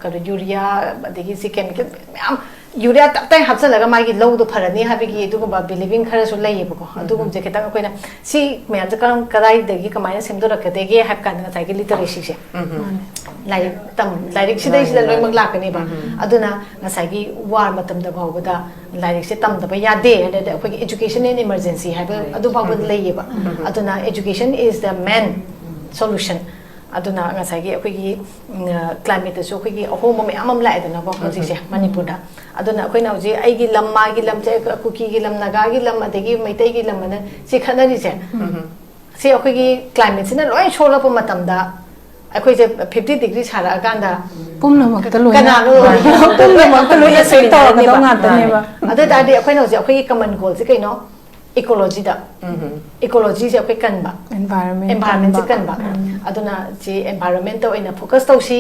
kanu urea adigi si chemical urea तब तक हापचलगा मागी लौदो फरनी हाबिगी दुगुबा believing खरसु लैयेबको अदुगुम जे खिता कोइना सी ma'am जे करम कदाई देगी कमाइना सेमदोरकदेगे हाब कान ngसाइगी literacy से lyric सिदै सिदा लोइमक लाकनेबा अदुना ngसाइगी वार मतम द भावबदा लाइरिक से तम दबा यादे हने अखोगी एजुकेशन इन इमरजेंसी हाब अदु भावबद लैयेबा अदुना education is the main solution अदुना ngसाइगी अखोगी क्लाइमेट सो अखोगी अहोम मयाम लाइदना को हजिसे मणिपुर दा अदुना अखोइना हजि आइगी लम मागी लम जे कुकी गी लम नागागी लम अदगी मैतै गी लम न से खनरी से से अखोगी क्लाइमेट सिना लोय सोलप मतमदा अखोइ जे 50 डिग्री सारा गांदा पुमनमक्ता लोय कनानो पुमनमक्ता लोय से तौरगदा ngaतनेबा अदु दादि अखोइना हजि अखोगी कमन गोल से कइनो इकोलॉजी दा इकोलॉजी से अखोइ कनबा एनवायरनमेंट से कनबा अदुना जे एनवायरनमेंट तो ओइना फोकस तौसी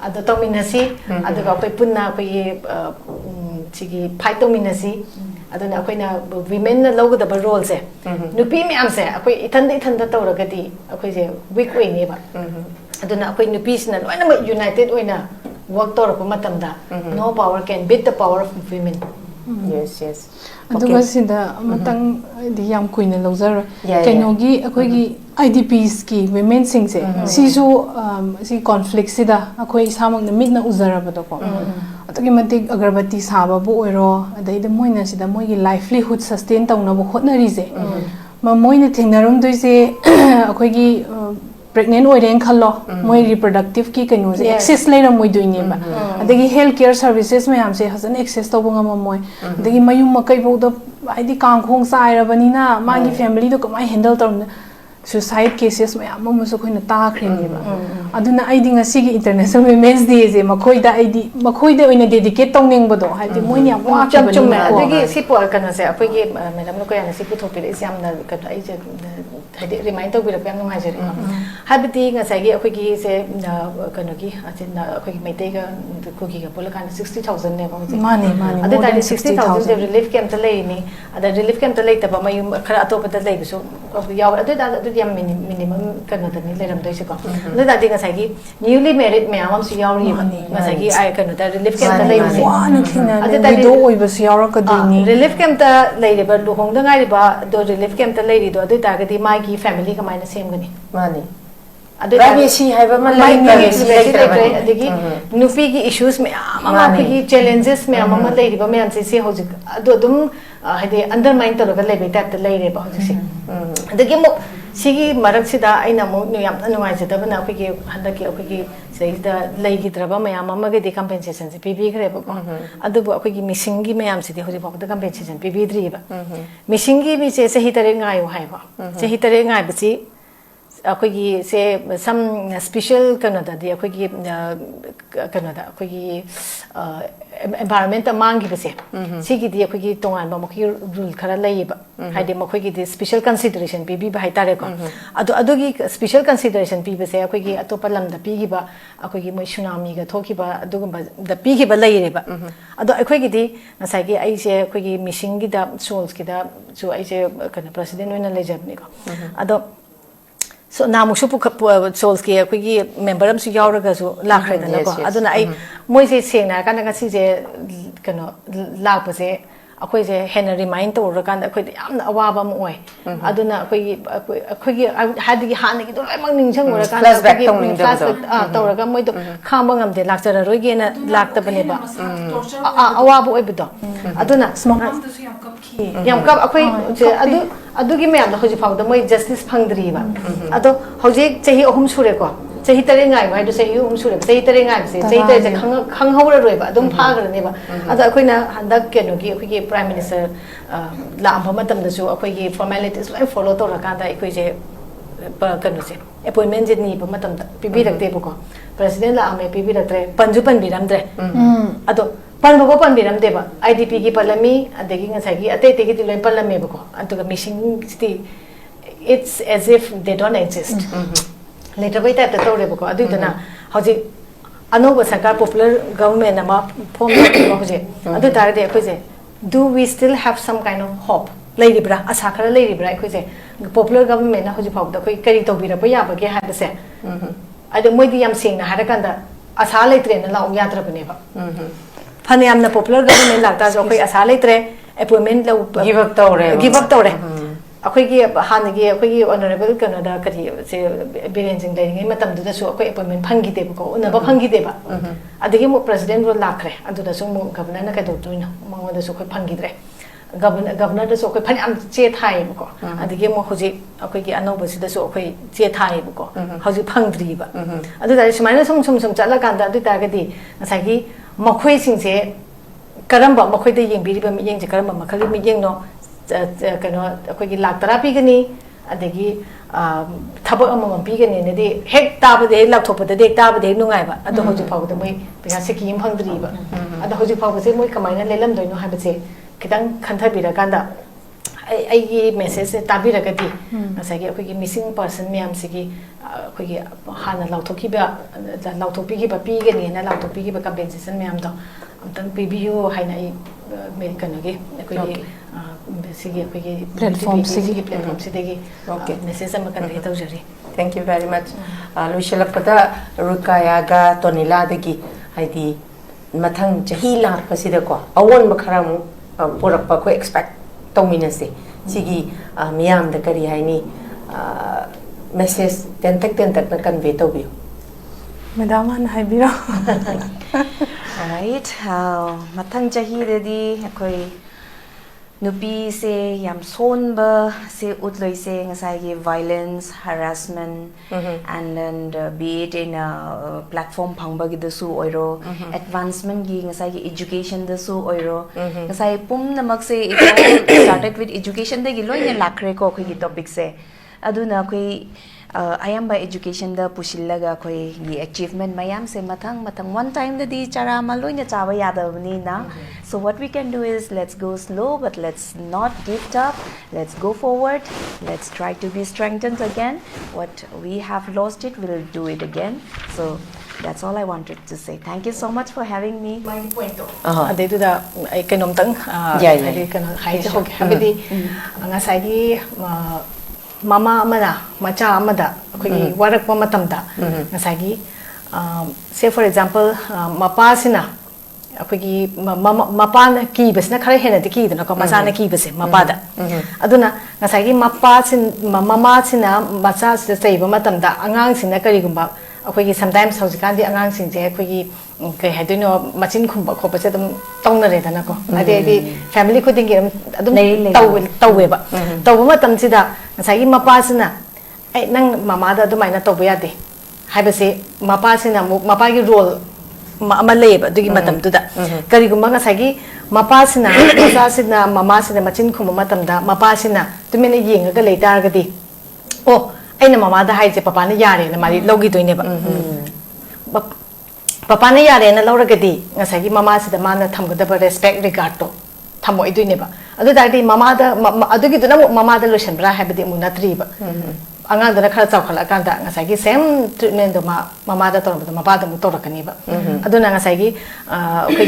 अदु तौमिनसी अदुगा अखोइ पुन्ना अखोइ सिगी फाइट तौमिनसी अदुना अखोइना विमेन न लौगदबा रोल से नुपी म्याम से अखोइ इथन तौरगदी अखोइ जे वीक ओइनेबा अदुना अखोइ नुपी सिना लोइना यूनाइटेड ओइना वर्क तौरप मतमदा no power can beat the power of women yes yes अदुगा सिदा मतंग दि याम कुइना लौजर कैनोगी अखोगी IDPs की women sing से सिसु सि conflict सिदा अखोई सामंग मिटना उजरबदो को अतुगी मतिक अगरबत्ती साबाबु ओइरो अदैद मोइना सिदा मोइगी livelihood sustain तौनबो होटनरी J Moina थेंगनरम दोइसे अखोगी pregnant oiren khallo moi reproductive ki kaino je access leira moi doine ba adagi health care services mayam se hasan access to bunga moi adagi mayum makai bo do aidi kang khong sai rabani na magi family do kamai handle tor suicide cases mayam amusu khoina ta khrini ba aduna aidi ngasi gi international women's day je makhoi da oina dedicate tongning bodo haidi moi ni wa cham chum adagi si por kana se apoi gi madam no ko yana si putho pire exam na ka ai je haidi remind to bi ra pang ngai jere habiti ngasai gi akoi gi se kana gi ajin akoi gi meite ga kuki ga pola kan 60000 ne ba mani adu ta 60000 de relief camp ta lei ni ada relief camp ta lei ta ba mai khara atop ta lei so yaw adu da adu yam minimum kana ta ni leram doi se ko adu da dinga sai gi newly married me amam su yaw ri ba ngasai gi ai kana ta relief camp ta lei se wa na thina adu ta do oi ba su yaw ra ka dini relief camp ta lei re ba lu hong da ngai ri ba do relief camp ta lei ri do adu ta ga di mai gi family ka mai na sem gani mani privacy hai ba man lai adagi nupi gi issues me ama gi challenges me ama lei ri ba me am se hojik adu dum haide undermine to ga lei be ta lei re ba hojik se adagi mo sigi marak sida aina mo nu yam anu ai jada bana khoi gi handa ki khoi gi sei da lei gi draba me ama ma ge de compensation se pibi khre ba ko adu bu khoi gi missing gi me am se de hojik ba da compensation pibi dri ba missing gi bi se hi tare ngai ho hai ba se hi tare ngai ba si अखोगी से some special कनोदा दि अखोगी कनोदा अखोगी environment मांगी बसे सिगी दि अखोगी तोंगान बा मखि rule खरा लैबा हाइदे मखोगी दि special consideration PB बा हाइतारे को अदुगी special consideration पीबसे अखोगी अतोपा lambda पीगिबा अखोगी मै tsunami गा थोखिबा अदुगुंबा the पीगिबा लैरेबा अदो अखोगी दि नसागी आइसे अखोगी मिसिंग गी दा सोल्स की दा जो आइसे कन प्रेसिडेंट ओइना लेजबनी को अदो so na mu shupu souls ki akhoi member am su yauraga su lakhredana ko aduna ai moi se sengna kana ga si je kano lakpa se akhoi je hen remind to ra kan akhoi yamna awaba mu oi aduna akhoi hadi gi han gi do lai mang ning chang ora kan flashback tongning to ra ga moi do khamba ngam de lakchara roi ge na lakta bane ba awaba oi bido aduna yam kap akhoi je adugi me am hoji phawda moi justice phangdri ba ado hoji chahi ahum sure ko chahi tare ngai ba do chahi ahum sure chahi tare ngai se chahi tare je khang hawra roi ba adum phagra ne ba ado akhoi na handak ke no gi akhoi gi prime minister la am matam da su akhoi gi formalities lai follow to ra kan da akhoi je pa kan se appointment je ni ba matam da pibi rak de ko president la ame pibi rak tre panju pan biram dre ado pan bo pan biram deba IDP ki palami adegi ngasai gi ate te gi loi palame bo ko antuga missing sti it's as if they don't exist later by type to re bo ko adu dana hoji anoba sarkar popular government ama form ko hoji adu tare de ko je do we still have some kind of hope leiri bra asa khara leiri bra ko je popular government na hoji phau da koi kari to bira ba ya ba ge ha da se adu moi di yam sing na ha da kan da asa leitre na la ya tra bane ba फने यामना popular government लाक्ता जो अखोई आशा लेत्रे appointment लो give up तौरे अखोई हानगी अखोई ऑनरेबल कनोदा करी से बिरेन सिंह लेंगे मतम दुदसु अखोई अपॉइंटमेंट फंगिदेबको उनबा फंगिदेबा अदगी मो प्रेसिडेंट रो लाखरे अदुदसु मो गवर्नर न कदोतुइनो मंगोदसु अखोई फंगिद्रे गवर्नर दसु अखोई फन आम चे थाइबको अदगी मो हुजि अखोई अनौबसिदसु अखोई चे थाइबको हुजि फंगद्रीबा अदुदा सुमाइना सुम चला कांदा अदुतागदी नसागी मखोई सिंसे करंबा मखोइदा येंबिरिबा मियेंजे करंबा मखलि मियेंनो कनो अखोई लाख तरा पीगनी अदगी थबक अमम पीगनी नदी हेक ताबदे लाथोपदे हेक ताबदे नुंगाइबा अदो होजि फावदे मै पैसा सेकी यम फंगद्रीबा अदो होजि फावबसे मै कमाइना लेलमदोइनो हाबसे खितंग खंथबिरा कांदा आई मेसेज से ताबिरगदी नसागी अखोई मिसिंग पर्सन मैम सिगी अखोई हाना लाउथोपीगिबा पीगनी ना लाउथोपीगिबा कंपेंसेशन मैम दो अमतंग पीबियो हाइना मेरे कनगे अखोई सिगी अखोई प्लेटफॉर्म सिगी मेसेज अमा कन्वे तौजरी थैंक यू वेरी मच लुशलपदा रुकायागा तोनिलादगी हाइदी मथंग चही लाखपसिदको अवोन बखरामु पुरक्पा को एक्सपेक्ट तौमिनसे सिगी मियाम द करी हाइनी मेसेज तेंतक न कन्वे तौबियो मैडम आन हाइबिरो राइट मथंग चही देदी अखोई नुपी से याम सोनबा से उतलोई से ngasai violence harassment and then be it in a platform phangba gi dasu oiro advancement gi ngasai education dasu oiro ngasai pum namak se it all started with education de gi loina lakre ko khoi gi topic se aduna khoi ayamba education da pusillaga khoi gi achievement mayam se mathang one time da di chara ma loina chawa yadabni na so what we can do is let's go slow but let's not give up, let's go forward, let's try to be strengthened again. What we have lost it, we'll do it again. So that's all I wanted to say. Thank you so much for having me. My point to ade da econom tang ade kan hai jo habidi ngasai gi mama amada macha amada khoi warak pa matamda ngasai gi say for example mapa sina अखोगी मपान कीबसना खरे हेना दि कीदना को मचाना कीबसे मपादा अदुना ngasai mapasin mamasin macha se cheiba matamda angang sina karigumba अखोगी sometimes hausikandi angang singje अखोगी kai haidino machin khumba khopase dum tongna redana ko ade family khudingi adum tawweba tawba matamsida ngasai mapasina ai nang mama da dumaina tawba yade haibase mapasina mapagi role Malay, do you matam to that? Karigumanga Sagi, Mapasina, Masasina, Mamasina, Machin Kumatamda, Mapasina, 2 minutes ying a late targety. Oh, I know Mamma hides a Papana Yari and my logi to never. Papana Yari and a Loragadi, Nasagi Mamas, the man that Tamgo respect regardo. Tamo do never. Other day, Mamma, Aduki to know Mamma the Lucian, but I have the Munatriba. Angan the Kara Kanda, Nasagi, same treatment of Mamada Torba, Mabada Mutora Caniba. Aduna Nasagi,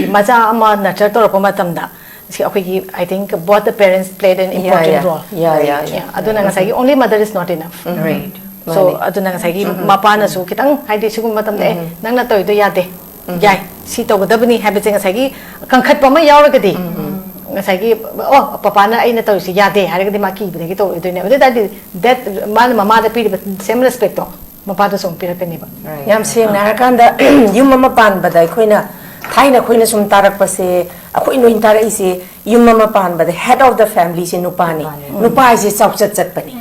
Maza Ama Nature Torpomatamda. I think both the parents played an important role. Yeah. Aduna Nasagi, only mother is not enough. Right. So Aduna Nasagi, Mapana Sukitang, I did Sukumatam, Nana Toy Yade. Yai, Sito Dabani habits in Sagi, Kankat Pama Yaragadi. Sagi, oh, Papana, I know Yade, I the Maki, but they told that man, Mamma, the same respect. Mapata song Pirapeniba. Yam saying Narakanda, you Mama Pan, but I quina, Taina Quina sum Tarak Pase, a Quino in Tarisi, you Mama Pan, but the head of the family is in Nupani. Nupa is its outside Zapani.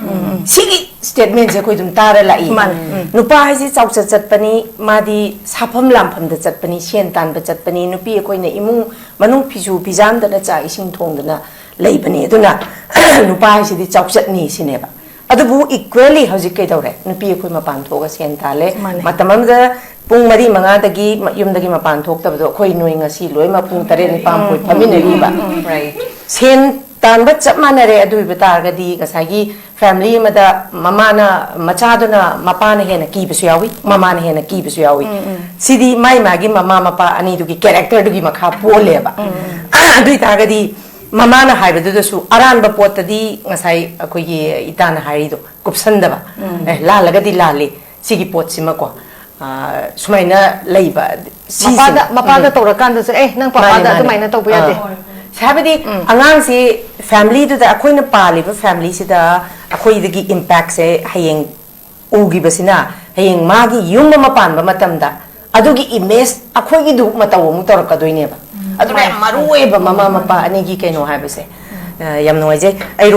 Sigi statements a quidum Tara la Iman. Nupa is its outside Zapani, Madi Sapam Lampam the Zapani, Shentan, but Zapani, Nupi, a Quina Imu, Manu Pisu, Pizan, the Letza is in Tongana, Labani, Duna, Nupa is its outside niece in ever. Adabu equally has a caterer, Nupi Kumapantoga Sientale, Matamanda, Pung Mari Mangadagi, Yumdagi Mapantok, the Koi knowing a sea, Loima Puntare, Pampo, Pamina, right? Sen Tanbat Manare, Adu Betargadi, Gasagi, family, Mada, Mamana, Machadona, Mapana Hena, keep us yawi, Mamana Hena, keep us yawi. Sidi, my Maggie, Mamma, I need to get character to give a cup, Poleba. Bitagadi. Mamana hybrid su aramba potadi ngasai akoi itana harido kupsandaba la lagadi lali sigi pot simako sumaina leiba ꯃꯄꯥꯗ ꯇꯧꯔꯀꯥꯟꯗꯁꯨ ꯅꯪ ꯄꯄꯥꯗ ꯑꯗꯨꯃꯥꯏꯅ ꯇꯧꯕ ꯌꯥꯗꯦ ꯍꯥꯏꯕꯗꯤ ꯑꯉꯥꯡꯁꯤ ꯐꯦꯃꯤꯂꯤꯗꯨꯗ ꯑꯩꯈꯣꯏꯅ ꯄꯥꯜꯂꯤꯕ ꯐꯦꯃꯤꯂꯤꯁꯤꯗ ꯑꯩꯈꯣꯏꯗꯒꯤ ꯏꯝꯄꯦꯛꯁꯦ ꯍꯌꯦꯡ ꯎꯈꯤꯕꯁꯤꯅ ꯍꯌꯦꯡ ꯃꯥꯒꯤ ꯌꯨꯝ ꯑꯃ ꯄꯥꯟꯕ ꯃꯇꯝꯗ ꯑꯗꯨꯒꯤ ꯏꯃꯦꯖ ꯑꯩꯈꯣꯏꯒꯤꯗꯨ ꯃꯇꯧ ꯑꯃꯨꯛ ꯇꯧꯔꯛꯀꯗꯣꯏꯅꯦꯕ ꯑꯗꯨꯅ ꯌꯥꯝ ꯃꯔꯨꯑꯣꯏꯕ ꯃꯃꯥ ꯃꯄꯥ ꯑꯅꯤꯒꯤ ꯀꯩꯅꯣ ꯍꯥꯏꯕꯁꯦ ꯌꯥꯝ ꯅꯨꯡꯉꯥꯏꯖꯩ ꯑꯩ